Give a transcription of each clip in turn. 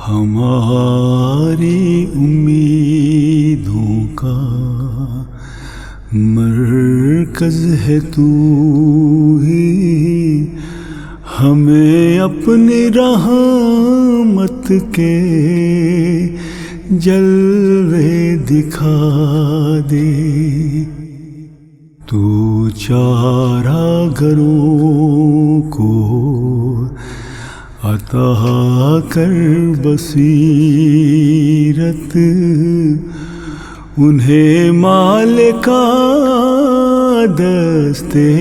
ہماری امیدوں کا مرکز ہے تو ہی، ہمیں اپنی رحمت کے جلوے دکھا دے۔ تو چارہ گروں کو عطا کر بصیرت، انہیں مالکا دستے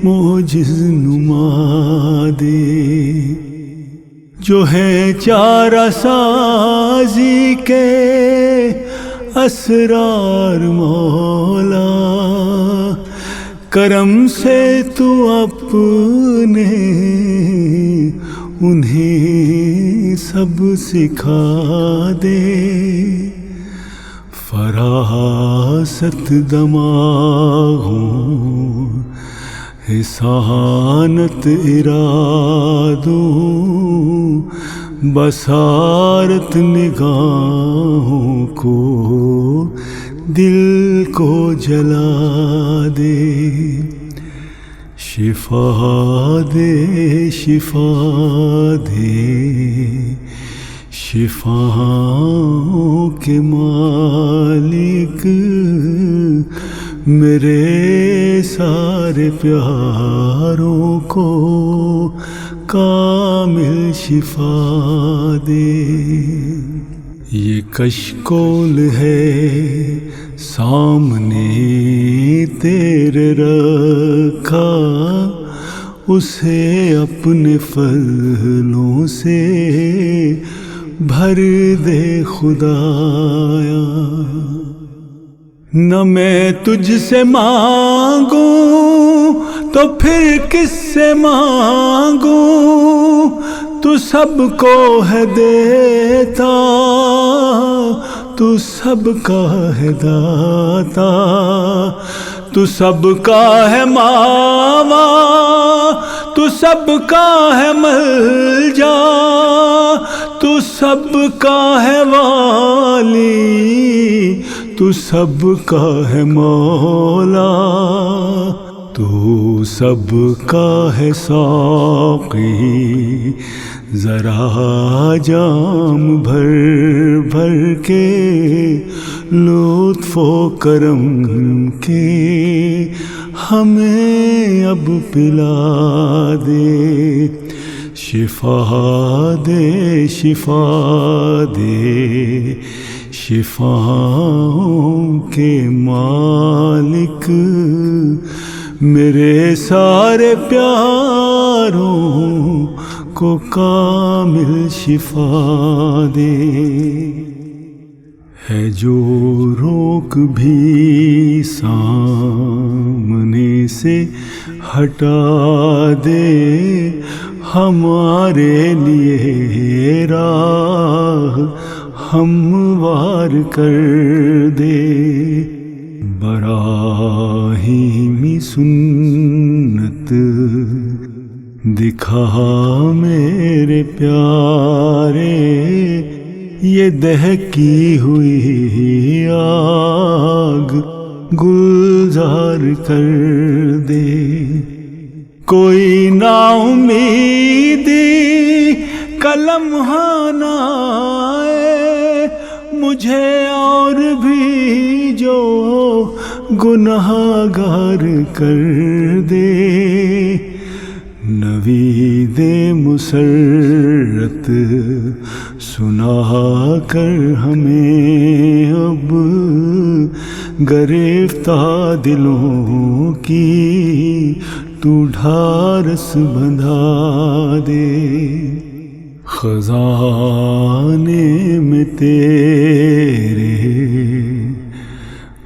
معجز نما دے۔ جو ہیں چارہ سازی کے اسرار مولا، کرم سے تو اپنے انہیں سب سکھا دے۔ فراست دماغوں، حسانت ارادوں، بصارت نگاہوں کو دل کو جلا دے۔ شفا دے شفا دے شفاؤں کے مالک، میرے سارے پیاروں کو کامل شفا دے۔ یہ کشکول ہے سامنے تیرے رکھا، اسے اپنے فضلوں سے بھر دے خدایا۔ نہ میں تجھ سے مانگوں تو پھر کس سے مانگوں، تو سب کو ہے دیتا، تو سب کا ہے داتا، تو سب کا ہے ماوا، تو سب کا ہے ملجا، تو سب کا ہے والی، تو سب کا ہے مولا، تو سب کا ہے ساقی۔ ذرا جام بھر بھر کے لطف و کرم کے ہمیں اب پلا دے۔ شفا دے شفا دے شفاؤں کے مالک، میرے سارے پیاروں کو کامل شفا دے۔ ہے جو روک بھی سامنے سے ہٹا دے، ہمارے لیے راہ ہموار کر دے۔ براہیمی سنت دکھا میرے پیارے، یہ دہکی ہوئی آگ گلزار کر دے۔ کوئی نا امیدی کا لمحہ نہ آئے مجھے، اور بھی جو گناہ گار کر دے۔ نوید مسرت سنا کر ہمیں اب گرفتہ دلوں کی تو ڈھارس بندھا دے۔ خزانے میں تیرے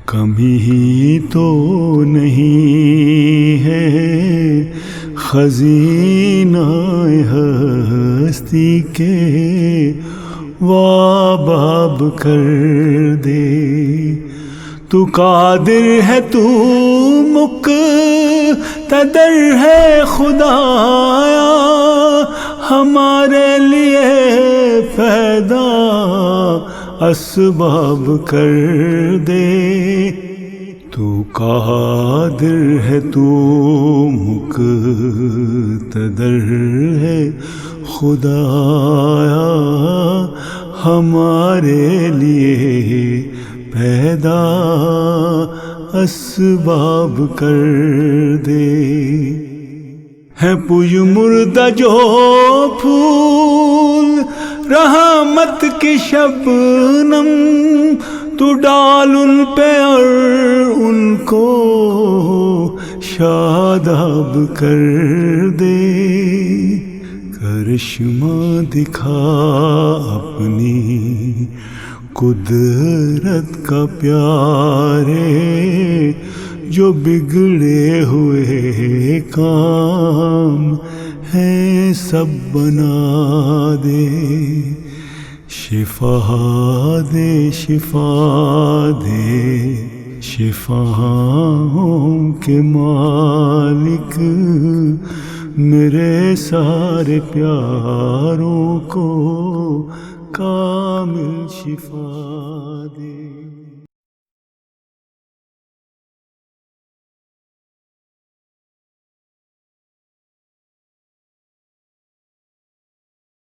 کمی تو نہیں ہے، خزینہ ہستی کے واباب کر دے۔ تو قادر ہے، تو مقتدر ہے خدایا، ہمارے لیے پیدا اسباب کر دے، تو قادر ہے تو مقتدر ہے خدایا، ہمارے لیے پیدا اسباب کر دے۔ ہے پوج مردہ جو پھول رحمت کی شبنم، تو ڈال ان پہ اور ان کو شاداب کر دے۔ کرشمہ دکھا اپنی قدرت کا پیارے، جو بگڑے ہوئے کام ہیں سب بنا دے۔ شفا دے شفا دے شفاؤں کے مالک، میرے سارے پیاروں کو کامل شفا دے۔